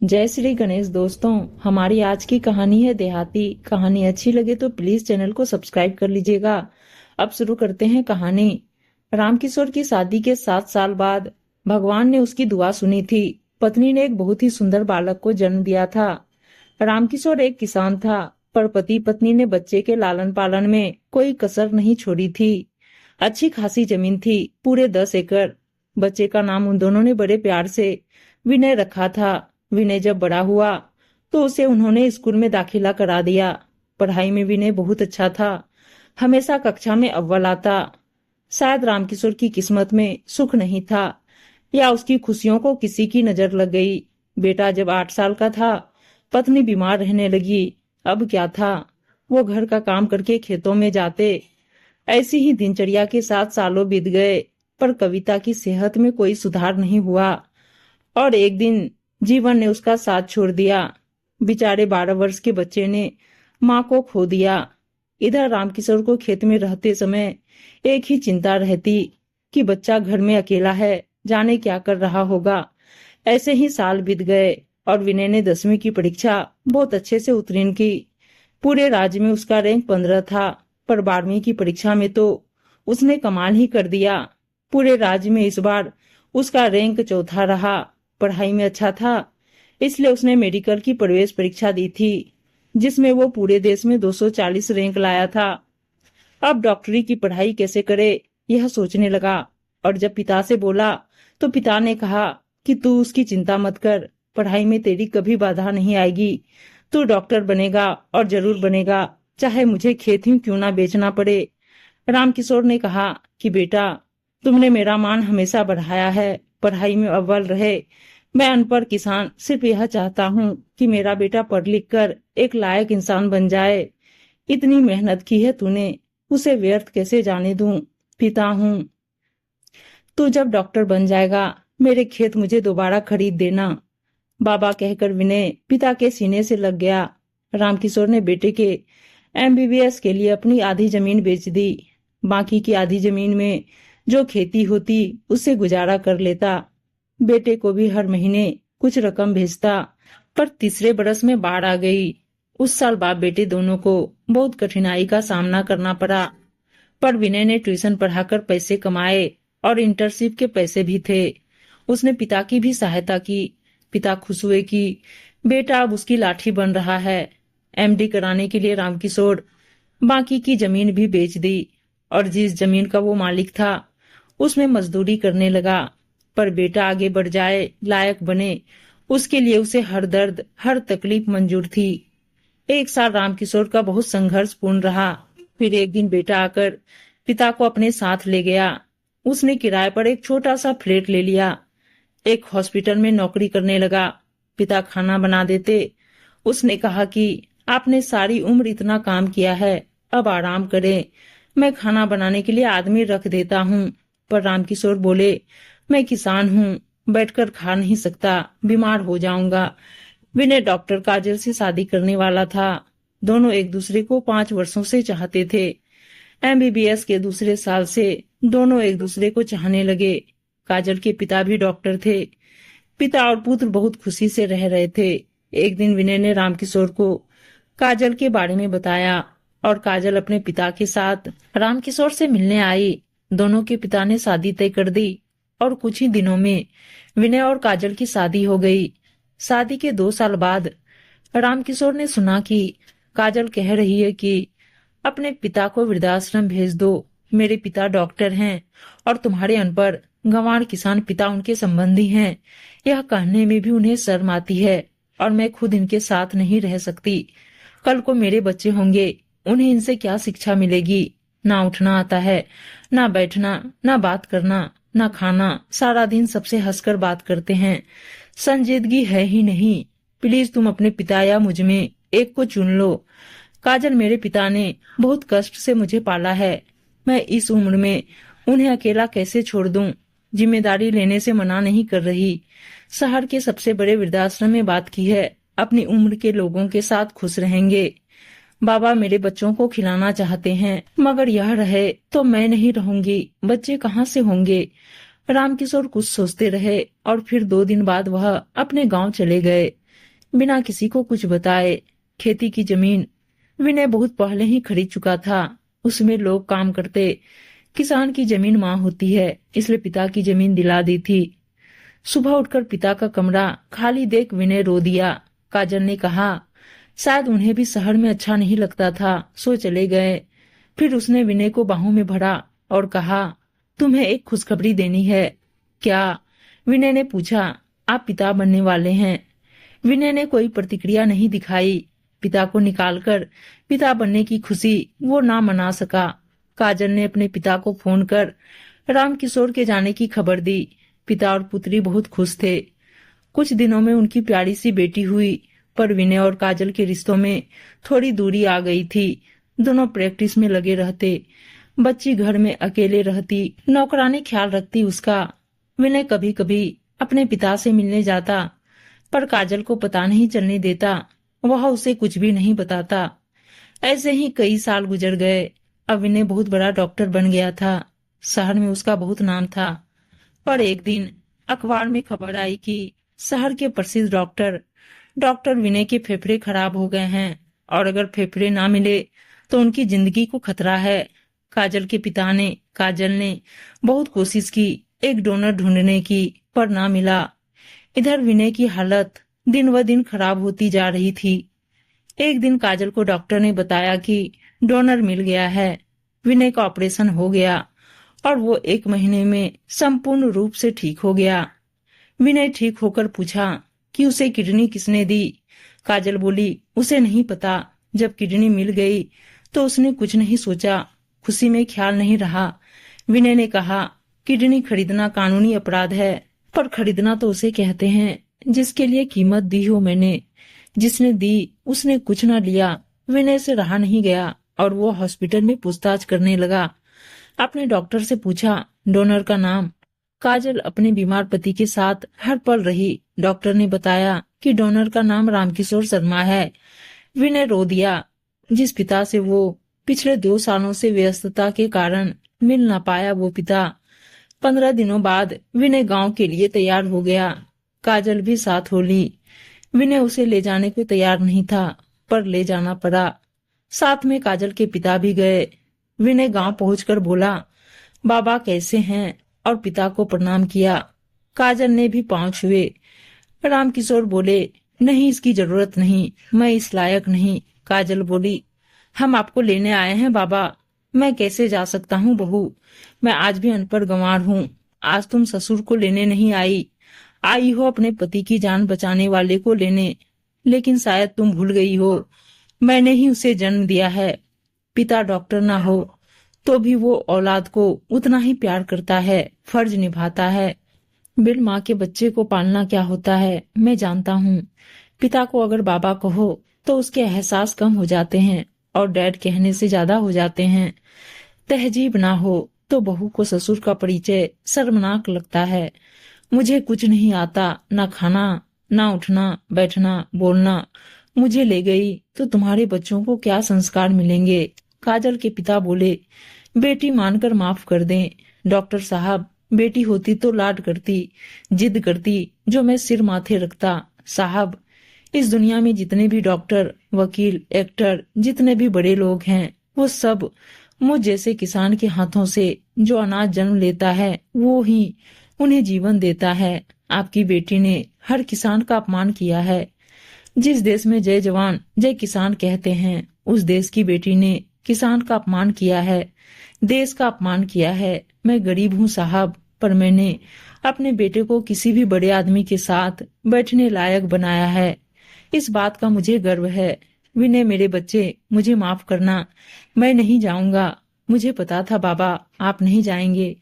जय श्री गणेश दोस्तों। हमारी आज की कहानी है देहाती। कहानी अच्छी लगे तो प्लीज चैनल को सब्सक्राइब कर लीजिएगा। अब शुरू करते हैं कहानी। रामकिशोर की शादी के 7 साल बाद भगवान ने उसकी दुआ सुनी थी। पत्नी ने एक बहुत ही सुंदर बालक को जन्म दिया था। रामकिशोर एक किसान था, पर पति पत्नी ने बच्चे के लालन पालन में कोई कसर नहीं छोड़ी थी। अच्छी खासी जमीन थी, पूरे 10 एकड़। बच्चे का नाम उन दोनों ने बड़े प्यार से विनय रखा था। विनय जब बड़ा हुआ तो उसे उन्होंने स्कूल में दाखिला करा दिया। पढ़ाई में विनय बहुत अच्छा था, हमेशा कक्षा में अव्वल आता। शायद रामकिशोर की किस्मत में सुख नहीं था, या उसकी खुशियों को किसी की नजर लग गई। बेटा जब 8 साल का था, पत्नी बीमार रहने लगी। अब क्या था, वो घर का काम करके खेतों में जाते। ऐसी ही दिनचर्या के साथ सालों बीत गए, पर कविता की सेहत में कोई सुधार नहीं हुआ और एक दिन जीवन ने उसका साथ छोड़ दिया। बेचारे 12 वर्ष के बच्चे ने माँ को खो दिया। इधर रामकिशोर को खेत में रहते समय एक ही चिंता रहती कि बच्चा घर में अकेला है, जाने क्या कर रहा होगा। ऐसे ही साल बीत गए और विनय ने 10वीं की परीक्षा बहुत अच्छे से उत्तीर्ण की। पूरे राज्य में उसका रैंक 15 था, पर 12वीं की परीक्षा में तो उसने कमाल ही कर दिया। पूरे राज्य में इस बार उसका रैंक चौथा रहा। पढ़ाई में अच्छा था, इसलिए उसने मेडिकल की प्रवेश परीक्षा दी थी, जिसमें वो पूरे देश में 240 रैंक लाया था। अब डॉक्टरी की पढ़ाई कैसे करे, यह सोचने लगा। और जब पिता से बोला तो पिता ने कहा कि तू उसकी चिंता मत कर, पढ़ाई में तेरी कभी बाधा नहीं आएगी। तू डॉक्टर बनेगा और जरूर बनेगा, चाहे मुझे खेत ही क्यों ना बेचना पड़े। रामकिशोर ने कहा कि बेटा, तुमने मेरा मान हमेशा बढ़ाया है, पढ़ाई में अव्वल रहे। मैं अनपढ़ किसान सिर्फ यह चाहता हूँ कि मेरा बेटा पढ़ लिख कर एक लायक इंसान बन जाए। इतनी मेहनत की है तूने, उसे व्यर्थ कैसे जाने दूं। पिता हूँ, तू जब डॉक्टर बन जाएगा मेरे खेत मुझे दोबारा खरीद देना। बाबा कहकर विनय पिता के सीने से लग गया। रामकिशोर ने बेटे के MBBS के लिए अपनी आधी जमीन बेच दी। बाकी की आधी जमीन में जो खेती होती उससे गुजारा कर लेता। बेटे को भी हर महीने कुछ रकम भेजता। पर तीसरे बरस में बाढ़ आ गई। उस साल बाप बेटे दोनों को बहुत कठिनाई का सामना करना पड़ा, पर विनय ने ट्यूशन पढ़ाकर पैसे कमाए और इंटर्नशिप के पैसे भी थे। उसने पिता की भी सहायता की। पिता खुश हुए कि बेटा अब उसकी लाठी बन रहा है। MD कराने के लिए रामकिशोर बाकी की जमीन भी बेच दी और जिस जमीन का वो मालिक था उसमें मजदूरी करने लगा। पर बेटा आगे बढ़ जाए, लायक बने, उसके लिए उसे हर दर्द हर तकलीफ मंजूर थी। एक साल रामकिशोर का बहुत संघर्षपूर्ण रहा। फिर एक दिन बेटा आकर पिता को अपने साथ ले गया। उसने किराए पर एक छोटा सा फ्लैट ले लिया। एक हॉस्पिटल में नौकरी करने लगा। पिता खाना बना देते। उसने कहा कि आपने सारी उम्र इतना काम किया है, अब आराम करें, मैं खाना बनाने के लिए आदमी रख देता हूँ। पर रामकिशोर बोले, मैं किसान हूँ, बैठकर खा नहीं सकता, बीमार हो जाऊंगा। विनय डॉक्टर काजल से शादी करने वाला था। दोनों एक दूसरे को 5 वर्षों से चाहते थे। MBBS के दूसरे साल से दोनों एक दूसरे को चाहने लगे। काजल के पिता भी डॉक्टर थे। पिता और पुत्र बहुत खुशी से रह रहे थे। एक दिन विनय ने रामकिशोर को काजल के बारे में बताया और काजल अपने पिता के साथ रामकिशोर से मिलने आई। दोनों के पिता ने शादी तय कर दी और कुछ ही दिनों में विनय और काजल की शादी हो गई। शादी के 2 साल बाद रामकिशोर ने सुना कि काजल कह रही है कि अपने पिता को वृद्धाश्रम भेज दो। मेरे पिता डॉक्टर हैं और तुम्हारे अनपढ़ गंवार किसान पिता उनके संबंधी हैं। यह कहने में भी उन्हें शर्म आती है और मैं खुद इनके साथ नहीं रह सकती। कल को मेरे बच्चे होंगे, उन्हें इनसे क्या शिक्षा मिलेगी। ना उठना आता है, ना बैठना, ना बात करना, ना खाना। सारा दिन सबसे हंसकर बात करते हैं, संजीदगी है ही नहीं। प्लीज तुम अपने पिता या मुझ में एक को चुन लो। काजल, मेरे पिता ने बहुत कष्ट से मुझे पाला है। मैं इस उम्र में उन्हें अकेला कैसे छोड़ दूं। जिम्मेदारी लेने से मना नहीं कर रही। शहर के सबसे बड़े वृद्धाश्रम में बात की है, अपनी उम्र के लोगों के साथ खुश रहेंगे। बाबा मेरे बच्चों को खिलाना चाहते हैं, मगर यह रहे तो मैं नहीं रहूंगी, बच्चे कहाँ से होंगे। रामकिशोर कुछ सोचते रहे और फिर 2 दिन बाद वह अपने गांव चले गए। बिना किसी को कुछ बताए। खेती की जमीन विनय बहुत पहले ही खरीद चुका था। उसमें लोग काम करते। किसान की जमीन माँ होती है, इसलिए पिता की जमीन दिला दी थी। सुबह उठकर पिता का कमरा खाली देख विनय रो दिया। काजल ने कहा शायद उन्हें भी शहर में अच्छा नहीं लगता था, सो चले गए। फिर उसने विनय को बाहों में भरा और कहा तुम्हें एक खुशखबरी देनी है। क्या? विनय ने पूछा। आप पिता बनने वाले हैं। विनय ने कोई प्रतिक्रिया नहीं दिखाई। पिता को निकालकर पिता बनने की खुशी वो ना मना सका। काजल ने अपने पिता को फोन कर रामकिशोर के जाने की खबर दी। पिता और पुत्री बहुत खुश थे। कुछ दिनों में उनकी प्यारी सी बेटी हुई, पर विनय और काजल के रिश्तों में थोड़ी दूरी आ गई थी। दोनों प्रैक्टिस में लगे रहते। बच्ची घर में अकेले रहती, नौकरानी ख्याल रखती उसका। विनय कभी कभी अपने पिता से मिलने जाता, पर काजल को पता नहीं चलने देता। वह उसे कुछ भी नहीं बताता। ऐसे ही कई साल गुजर गए। अब विनय बहुत बड़ा डॉक्टर बन गया था। शहर में उसका बहुत नाम था। पर एक दिन अखबार में खबर आई कि शहर के प्रसिद्ध डॉक्टर विनय के फेफड़े खराब हो गए हैं, और अगर फेफड़े ना मिले तो उनकी जिंदगी को खतरा है। काजल ने बहुत कोशिश की, एक डोनर ढूंढने की, पर ना मिला। इधर विनय की हालत दिन ब दिन खराब होती जा रही थी। एक दिन काजल को डॉक्टर ने बताया कि डोनर मिल गया है। विनय का ऑपरेशन हो गया और वो 1 महीने में संपूर्ण रूप से ठीक हो गया। विनय ठीक होकर पूछा कि उसे किडनी किसने दी। काजल बोली उसे नहीं पता। जब किडनी मिल गई तो उसने कुछ नहीं सोचा, खुशी में ख्याल नहीं रहा। विनय ने कहा किडनी खरीदना कानूनी अपराध है, पर खरीदना तो उसे कहते हैं जिसके लिए कीमत दी हो मैंने। जिसने दी उसने कुछ न लिया। विनय से रहा नहीं गया और वो हॉस्पिटल में पूछताछ करने लगा। अपने डॉक्टर से पूछा डोनर का नाम। काजल अपने बीमार पति के साथ हर पल रही। डॉक्टर ने बताया कि डोनर का नाम रामकिशोर शर्मा है। विनय रो दिया। जिस पिता से वो पिछले 2 सालों से व्यस्तता के कारण मिल न पाया, वो पिता 15 दिनों बाद विनय गांव के लिए तैयार हो गया। काजल भी साथ हो ली। विनय उसे ले जाने को तैयार नहीं था, पर ले जाना पड़ा। साथ में काजल के पिता भी गए। विनय गांव पहुंचकर बोला बाबा कैसे हैं, और पिता को प्रणाम किया। काजल ने भी पांव छुए। रामकिशोर बोले नहीं, इसकी जरूरत नहीं, मैं इस लायक नहीं। काजल बोली हम आपको लेने आए हैं बाबा। मैं कैसे जा सकता हूँ बहू, मैं आज भी अनपढ़ गंवार हूँ। आज तुम ससुर को लेने नहीं आई हो अपने पति की जान बचाने वाले को लेने। लेकिन शायद तुम भूल गई हो, मैंने ही उसे जन्म दिया है। पिता डॉक्टर ना हो तो भी वो औलाद को उतना ही प्यार करता है, फर्ज निभाता है। बिन माँ के बच्चे को पालना क्या होता है मैं जानता हूँ। पिता को अगर बाबा कहो तो उसके एहसास कम हो जाते हैं और डैड कहने से ज्यादा हो जाते हैं। तहजीब ना हो तो बहू को ससुर का परिचय शर्मनाक लगता है। मुझे कुछ नहीं आता, ना खाना, ना उठना बैठना बोलना। मुझे ले गई तो तुम्हारे बच्चों को क्या संस्कार मिलेंगे। काजल के पिता बोले बेटी मानकर माफ कर दें। डॉक्टर साहब बेटी होती तो लाड करती, जिद करती, जो मैं सिर माथे रखता। साहब इस दुनिया में जितने भी डॉक्टर, वकील, एक्टर, जितने भी बड़े लोग हैं, वो सब मुझ जैसे किसान के हाथों से जो अनाज जन्म लेता है वो ही उन्हें जीवन देता है। आपकी बेटी ने हर किसान का अपमान किया है। जिस देश में जय जवान जय किसान कहते हैं, उस देश की बेटी ने किसान का अपमान किया है, देश का अपमान किया है। मैं गरीब हूँ साहब, पर मैंने अपने बेटे को किसी भी बड़े आदमी के साथ बैठने लायक बनाया है। इस बात का मुझे गर्व है। विनय मेरे बच्चे, मुझे माफ करना, मैं नहीं जाऊंगा। मुझे पता था बाबा आप नहीं जाएंगे।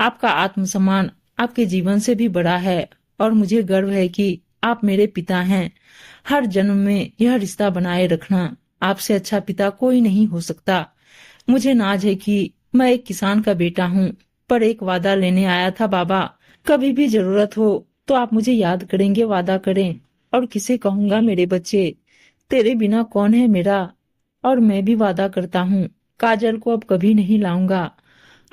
आपका आत्मसम्मान आपके जीवन से भी बड़ा है, और मुझे गर्व है कि आप मेरे पिता हैं। हर जन्म में यह रिश्ता बनाए रखना। आपसे अच्छा पिता कोई नहीं हो सकता। मुझे नाज है कि मैं एक किसान का बेटा हूँ, पर एक वादा लेने आया था बाबा। कभी भी जरूरत हो तो आप मुझे याद करेंगे, वादा करें। और किसे कहूंगा मेरे बच्चे, तेरे बिना कौन है मेरा। और मैं भी वादा करता हूँ काजल को अब कभी नहीं लाऊंगा।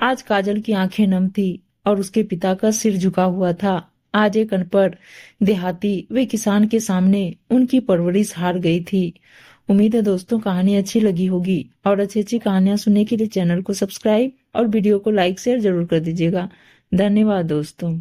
आज काजल की आंखें नम थी और उसके पिता का सिर झुका हुआ था। आज एक अनपढ़ देहाती वे किसान के सामने उनकी परवरिश हार गई थी। उम्मीद है दोस्तों कहानी अच्छी लगी होगी, और अच्छी अच्छी कहानियां सुनने के लिए चैनल को सब्सक्राइब और वीडियो को लाइक शेयर जरूर कर दीजिएगा। धन्यवाद दोस्तों।